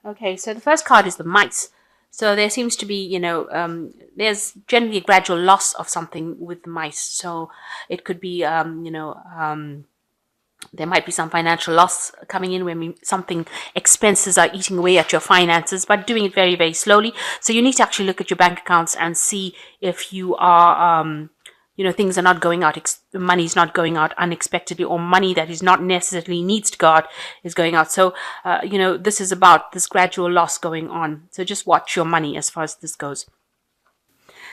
Okay, so the first card is the mice. So there seems to be, there's generally a gradual loss of something with the mice. So it could be, there might be some financial loss coming in when something expenses are eating away at your finances, but doing it very, very slowly. So you need to actually look at your bank accounts and see if you are, things are not going out, money is not going out unexpectedly, or money that is not necessarily needs to go out is going out. So, this is about this gradual loss going on. So just watch your money as far as this goes.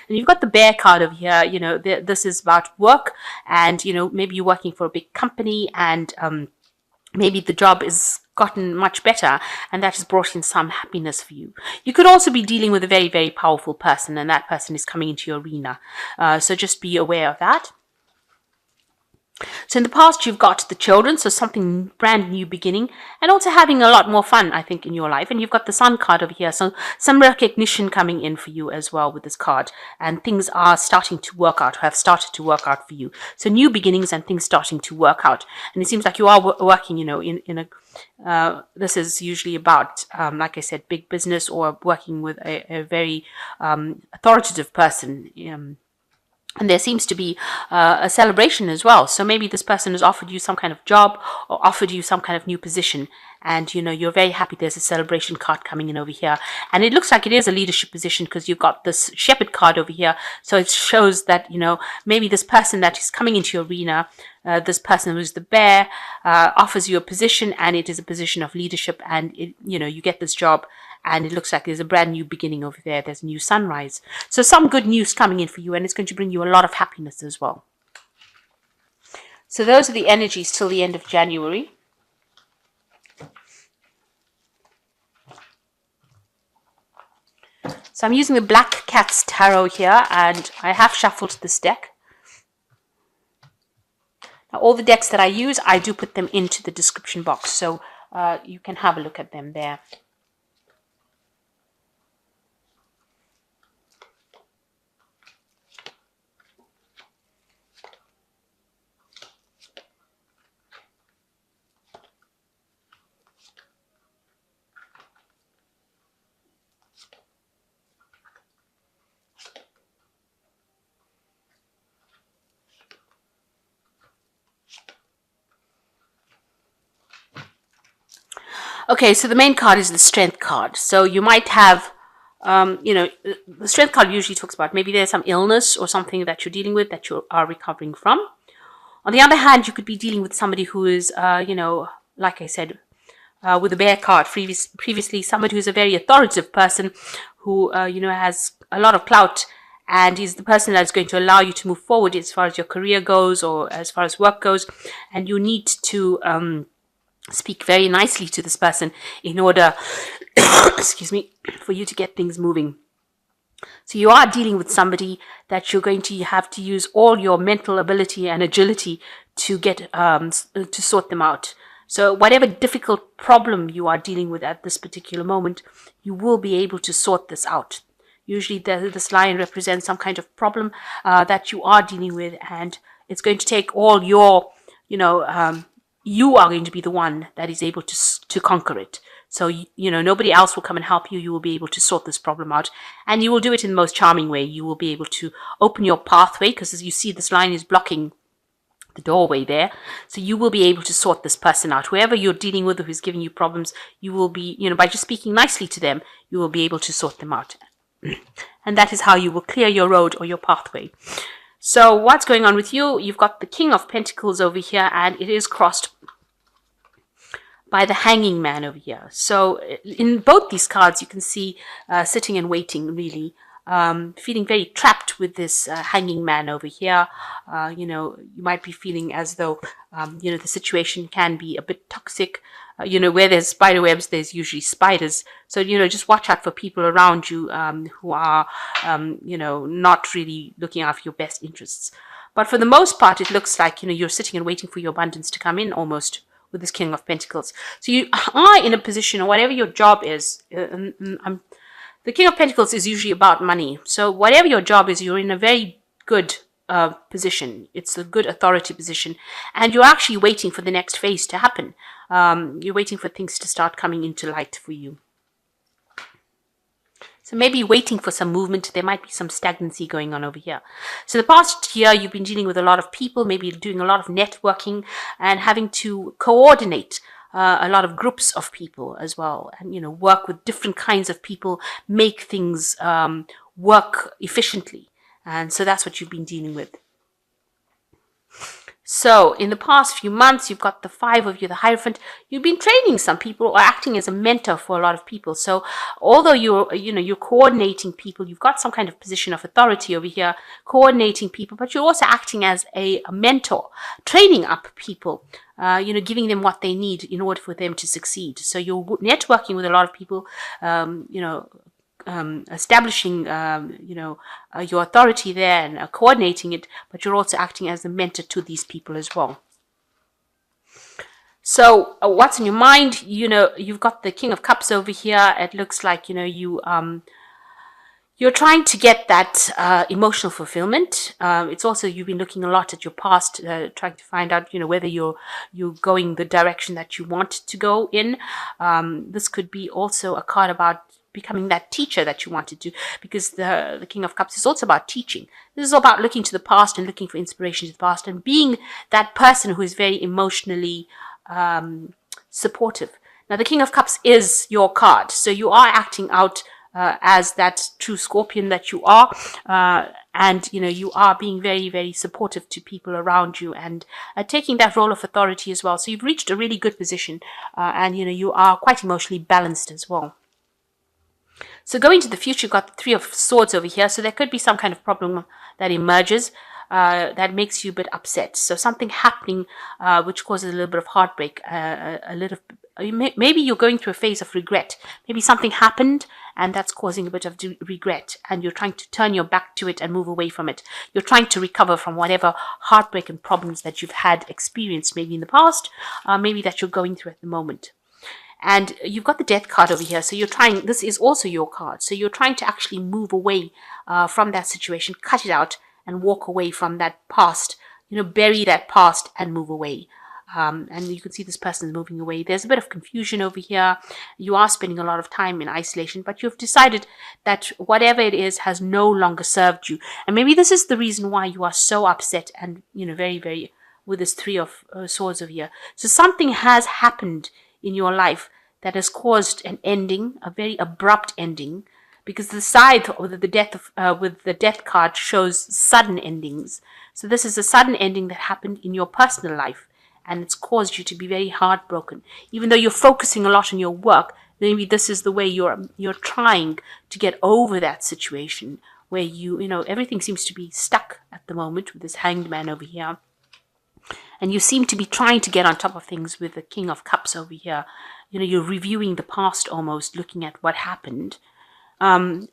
And you've got the bear card over here. This is about work, and maybe you're working for a big company, and maybe the job is gotten much better, and that has brought in some happiness for you. You could also be dealing with a very, very powerful person, and that person is coming into your arena. So just be aware of that. So in the past, you've got the children, so something brand new beginning, and also having a lot more fun, I think, in your life. And you've got the sun card over here, so some recognition coming in for you as well with this card, and things are starting to work out, have started to work out for you. So new beginnings and things starting to work out. And it seems like you are working, in a this is usually about, like I said, big business, or working with a very authoritative person. And there seems to be a celebration as well. So maybe this person has offered you some kind of job, or offered you some kind of new position, and you're very happy. There's a celebration card coming in over here, and it looks like it is a leadership position because you've got this shepherd card over here. So it shows that maybe this person that is coming into your arena, this person who's the bear, offers you a position, and it is a position of leadership, and you get this job. And it looks like there's a brand new beginning over there. There's a new sunrise. So some good news coming in for you, and it's going to bring you a lot of happiness as well. So those are the energies till the end of January. So I'm using the Black Cat's Tarot here, and I have shuffled this deck. Now, all the decks that I use, I do put them into the description box, so you can have a look at them there. Okay, so the main card is the Strength card. So you might have, the Strength card usually talks about maybe there's some illness or something that you're dealing with that you are recovering from. On the other hand, you could be dealing with somebody who is, like I said, with the Bear card previously, somebody who's a very authoritative person who, has a lot of clout, and is the person that's going to allow you to move forward as far as your career goes, or as far as work goes. And you need to speak very nicely to this person in order, excuse me, for you to get things moving. So you are dealing with somebody that you're going to have to use all your mental ability and agility to get to sort them out. So whatever difficult problem you are dealing with at this particular moment, you will be able to sort this out. Usually this lion represents some kind of problem that you are dealing with, and it's going to take all your, you are going to be the one that is able to conquer it. So, nobody else will come and help you. You will be able to sort this problem out, and you will do it in the most charming way. You will be able to open your pathway, because as you see, this line is blocking the doorway there. So you will be able to sort this person out. Whoever you're dealing with, who's giving you problems, you will be, by just speaking nicely to them, you will be able to sort them out. And that is how you will clear your road or your pathway. So what's going on with you? You've got the King of Pentacles over here, and it is crossed by the Hanging Man over here. So in both these cards, you can see sitting and waiting, really, feeling very trapped with this Hanging Man over here. You might be feeling as though, the situation can be a bit toxic. Where there's spider webs, there's usually spiders. So, just watch out for people around you who are, not really looking after your best interests. But for the most part, it looks like, you're sitting and waiting for your abundance to come in almost with this King of Pentacles. So you are in a position, or whatever your job is, the King of Pentacles is usually about money. So whatever your job is, you're in a very good position. It's a good authority position, and you're actually waiting for the next phase to happen. You're waiting for things to start coming into light for you. So maybe waiting for some movement. There might be some stagnancy going on over here. So the past year, you've been dealing with a lot of people, maybe doing a lot of networking and having to coordinate a lot of groups of people as well, and work with different kinds of people, make things work efficiently. And so that's what you've been dealing with. So in the past few months, you've got the 5 of you, the Hierophant. You've been training some people or acting as a mentor for a lot of people. So although you're coordinating people, you've got some kind of position of authority over here, coordinating people, but you're also acting as a mentor, training up people, giving them what they need in order for them to succeed. So you're networking with a lot of people, establishing, your authority there and coordinating it, but you're also acting as a mentor to these people as well. So what's in your mind? You've got the King of Cups over here. It looks like, you're trying to get that emotional fulfillment. It's also, you've been looking a lot at your past, trying to find out, whether you're going the direction that you want to go in. This could be also a card about becoming that teacher that you wanted to, because the King of Cups is also about teaching. This is all about looking to the past and looking for inspiration to the past and being that person who is very emotionally supportive. Now, the King of Cups is your card, so you are acting out as that true Scorpion that you are, and you are being very, very supportive to people around you and taking that role of authority as well. So you've reached a really good position, and you are quite emotionally balanced as well. So going to the future, you've got the 3 of Swords over here. So there could be some kind of problem that emerges that makes you a bit upset. So something happening which causes a little bit of heartbreak, maybe you're going through a phase of regret. Maybe something happened and that's causing a bit of regret, and you're trying to turn your back to it and move away from it. You're trying to recover from whatever heartbreak and problems that you've had experienced, maybe in the past, maybe that you're going through at the moment. And you've got the Death card over here. So you're trying, this is also your card. So you're trying to actually move away from that situation, cut it out and walk away from that past, bury that past and move away. And you can see this person is moving away. There's a bit of confusion over here. You are spending a lot of time in isolation, but you've decided that whatever it is has no longer served you. And maybe this is the reason why you are so upset and, very, very, with this 3 of Swords over here. So something has happened in your life that has caused an ending, a very abrupt ending, because the side with the Death card shows sudden endings. So this is a sudden ending that happened in your personal life, and it's caused you to be very heartbroken. Even though you're focusing a lot on your work, maybe this is the way you're trying to get over that situation where everything seems to be stuck at the moment with this Hanged Man over here. And you seem to be trying to get on top of things with the King of Cups over here. You're reviewing the past almost, looking at what happened. You've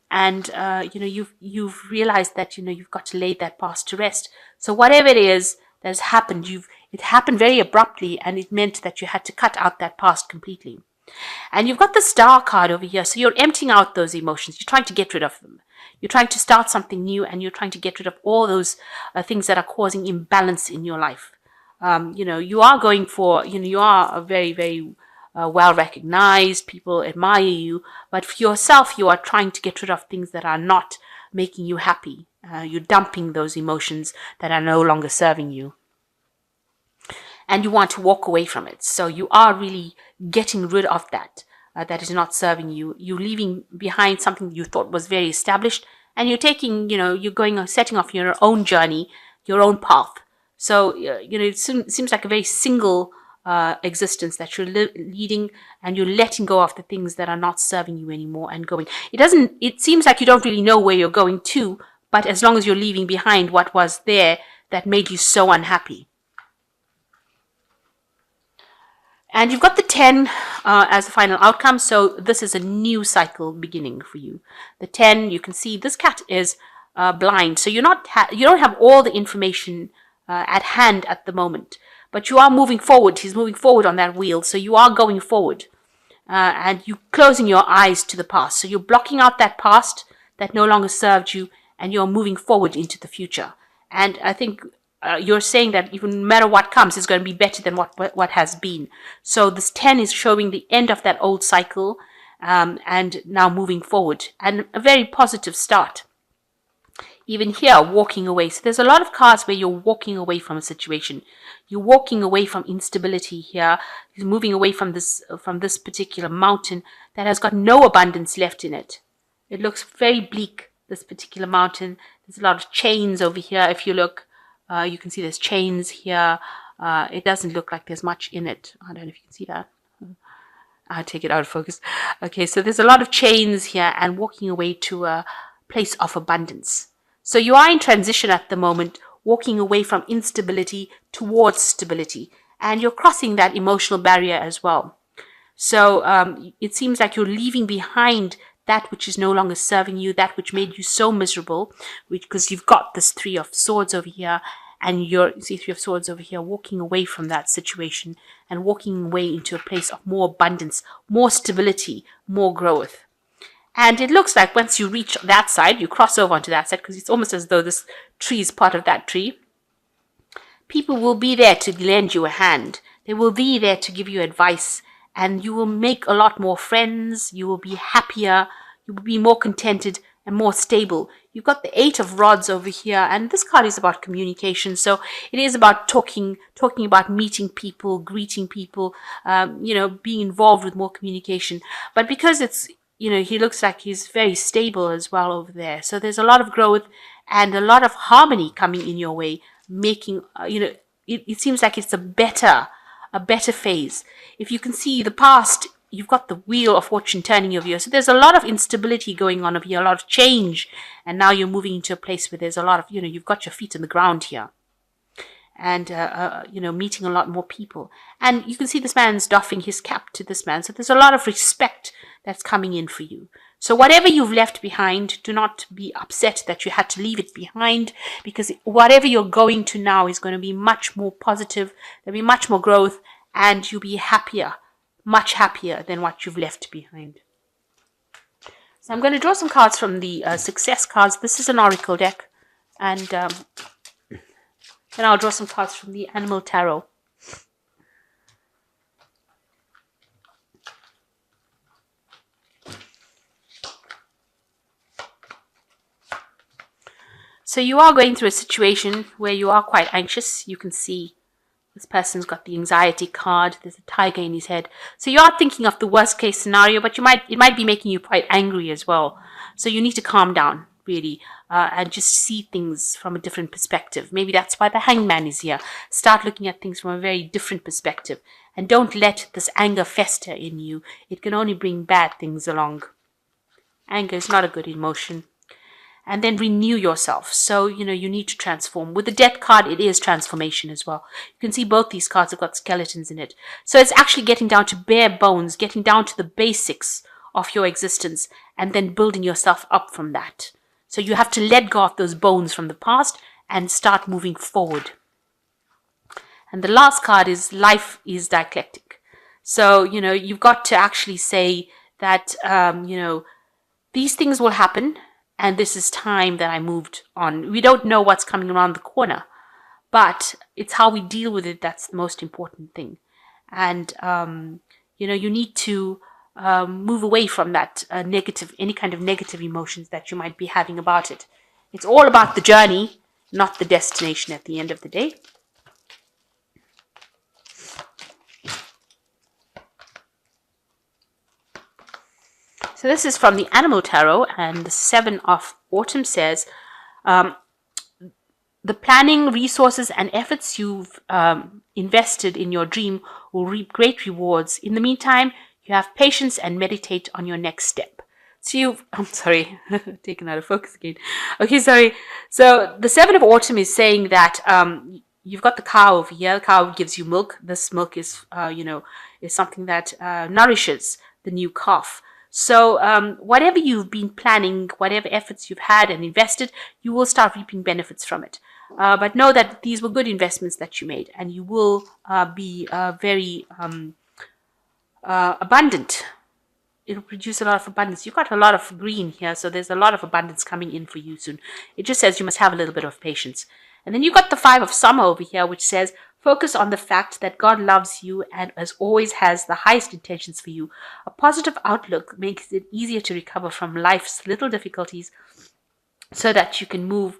realized that, you've got to lay that past to rest. So whatever it is that has happened, it happened very abruptly, and it meant that you had to cut out that past completely. And you've got the Star card over here. So you're emptying out those emotions. You're trying to get rid of them. You're trying to start something new, and you're trying to get rid of all those things that are causing imbalance in your life. You are going for, you are a very, very well recognized. People admire you, but for yourself, you are trying to get rid of things that are not making you happy. You're dumping those emotions that are no longer serving you, and you want to walk away from it. So you are really getting rid of that that is not serving you. You're leaving behind something you thought was very established, and you're taking, you're going, setting off your own journey, your own path. So, it seems like a very single existence that you're leading, and you're letting go of the things that are not serving you anymore and going. It seems like you don't really know where you're going to, but as long as you're leaving behind what was there that made you so unhappy. And you've got the 10 as the final outcome. So this is a new cycle beginning for you. The 10, you can see this cat is blind. So you don't have all the information at hand at the moment, but you are moving forward. He's moving forward on that wheel, so you are going forward, and you closing your eyes to the past. So you're blocking out that past that no longer served you, and you're moving forward into the future. And I think you're saying that even no matter what comes, it's going to be better than what has been. So this 10 is showing the end of that old cycle, and now moving forward, and a very positive start. Even here, walking away. So there's a lot of cards where you're walking away from a situation. You're walking away from instability here. You're moving away from this particular mountain that has got no abundance left in it. It looks very bleak, this particular mountain. There's a lot of chains over here. If you look, you can see there's chains here. It doesn't look like there's much in it. I don't know if you can see that. I'll take it out of focus. Okay, so there's a lot of chains here and walking away to a place of abundance. So you are in transition at the moment, walking away from instability towards stability. And you're crossing that emotional barrier as well. So it seems like you're leaving behind that which is no longer serving you, that which made you so miserable, because you've got this Three of Swords over here, and you see Three of Swords over here, walking away from that situation and walking away into a place of more abundance, more stability, more growth. And it looks like once you reach that side, you cross over onto that side, because it's almost as though this tree is part of that tree. People will be there to lend you a hand. They will be there to give you advice, and you will make a lot more friends. You will be happier. You will be more contented and more stable. You've got the Eight of Rods over here, and this card is about communication. So it is about talking about meeting people, greeting people, being involved with more communication. But because it's, he looks like he's very stable as well over there. So there's a lot of growth and a lot of harmony coming in your way, making, it seems like it's a better phase. If you can see the past, you've got the Wheel of Fortune turning over here. So there's a lot of instability going on over here, a lot of change. And now you're moving into a place where there's a lot of, you've got your feet on the ground here. And, meeting a lot more people. And you can see this man's doffing his cap to this man. So there's a lot of respect that's coming in for you. So whatever you've left behind, do not be upset that you had to leave it behind, because whatever you're going to now is going to be much more positive. There'll be much more growth, and you'll be happier, much happier than what you've left behind. So I'm going to draw some cards from the success cards. This is an oracle deck, and then I'll draw some cards from the Animal Tarot. So you are going through a situation where you are quite anxious. You can see this person's got the anxiety card. There's a tiger in his head. So you are thinking of the worst case scenario, but it might be making you quite angry as well. So you need to calm down, really, and just see things from a different perspective. Maybe that's why the Hangman is here. Start looking at things from a very different perspective. And don't let this anger fester in you. It can only bring bad things along. Anger is not a good emotion. And then renew yourself. So, you need to transform. With the Death card, it is transformation as well. You can see both these cards have got skeletons in it. So it's actually getting down to bare bones, getting down to the basics of your existence, and then building yourself up from that. So you have to let go of those bones from the past and start moving forward. And the last card is Life is Dialectic. So, you've got to actually say that, these things will happen. And this is time that I moved on. We don't know what's coming around the corner, but it's how we deal with it that's the most important thing. And, you need to move away from that any kind of negative emotions that you might be having about it. It's all about the journey, not the destination at the end of the day. So this is from the Animal Tarot, and the Seven of Autumn says, the planning, resources, and efforts you've invested in your dream will reap great rewards. In the meantime, you have patience and meditate on your next step. So I'm sorry, taken out of focus again. Okay, sorry. So the Seven of Autumn is saying that you've got the cow over here. The cow gives you milk. This milk is, is something that nourishes the new calf. So whatever you've been planning, whatever efforts you've had and invested, you will start reaping benefits from it. But know that these were good investments that you made, and you will be very abundant. It will produce a lot of abundance. You've got a lot of green here, so there's a lot of abundance coming in for you soon. It just says you must have a little bit of patience. And then you've got the Five of Summer over here, which says, Focus on the fact that God loves you and as always has the highest intentions for you. A positive outlook makes it easier to recover from life's little difficulties so that you can move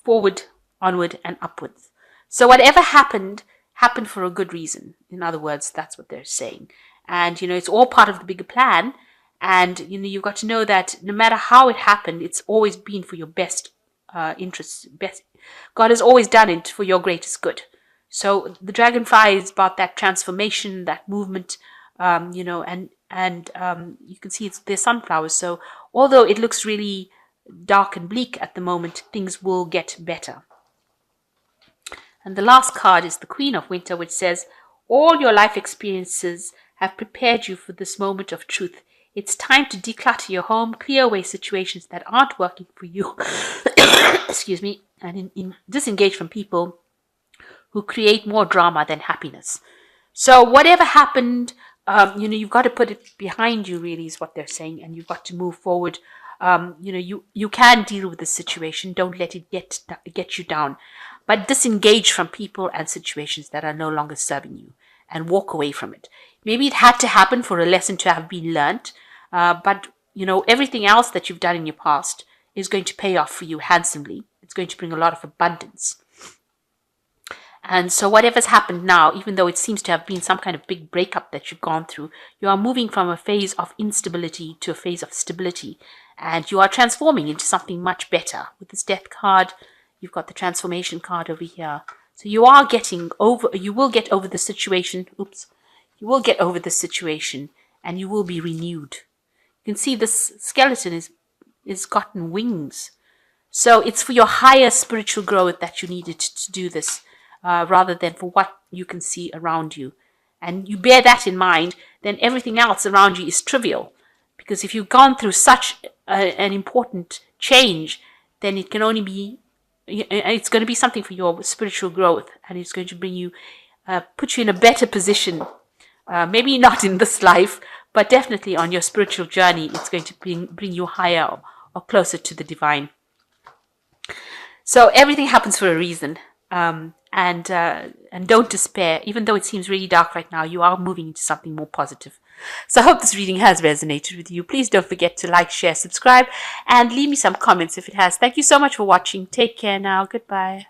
forward, onward, and upwards. So whatever happened, happened for a good reason. In other words, that's what they're saying. And, it's all part of the bigger plan. And, you've got to know that no matter how it happened, it's always been for your best interests. God has always done it for your greatest good. So the dragonfly is about that transformation, that movement, and you can see there's sunflowers. So although it looks really dark and bleak at the moment, things will get better. And the last card is the Queen of Winter, which says, all your life experiences have prepared you for this moment of truth. It's time to declutter your home, clear away situations that aren't working for you, excuse me, and disengage from people who create more drama than happiness. So whatever happened, you've got to put it behind you, really, is what they're saying, and you've got to move forward. You can deal with the situation. Don't let it get you down, but disengage from people and situations that are no longer serving you and walk away from it. Maybe it had to happen for a lesson to have been learnt, but everything else that you've done in your past is going to pay off for you handsomely. It's going to bring a lot of abundance. And so whatever's happened now, even though it seems to have been some kind of big breakup that you've gone through, you are moving from a phase of instability to a phase of stability. And you are transforming into something much better. With this Death card, you've got the transformation card over here. So you will get over the situation. You will get over the situation and you will be renewed. You can see this skeleton is gotten wings. So it's for your higher spiritual growth that you needed to do this. Rather than for what you can see around you. And you bear that in mind, then everything else around you is trivial. Because if you've gone through such an important change, then it's going to be something for your spiritual growth, and it's going to put you in a better position. Maybe not in this life, but definitely on your spiritual journey, it's going to bring you higher or closer to the divine. So everything happens for a reason. And don't despair. Even though it seems really dark right now, you are moving into something more positive. So I hope this reading has resonated with you. Please don't forget to like, share, subscribe, and leave me some comments if it has. Thank you so much for watching. Take care now. Goodbye.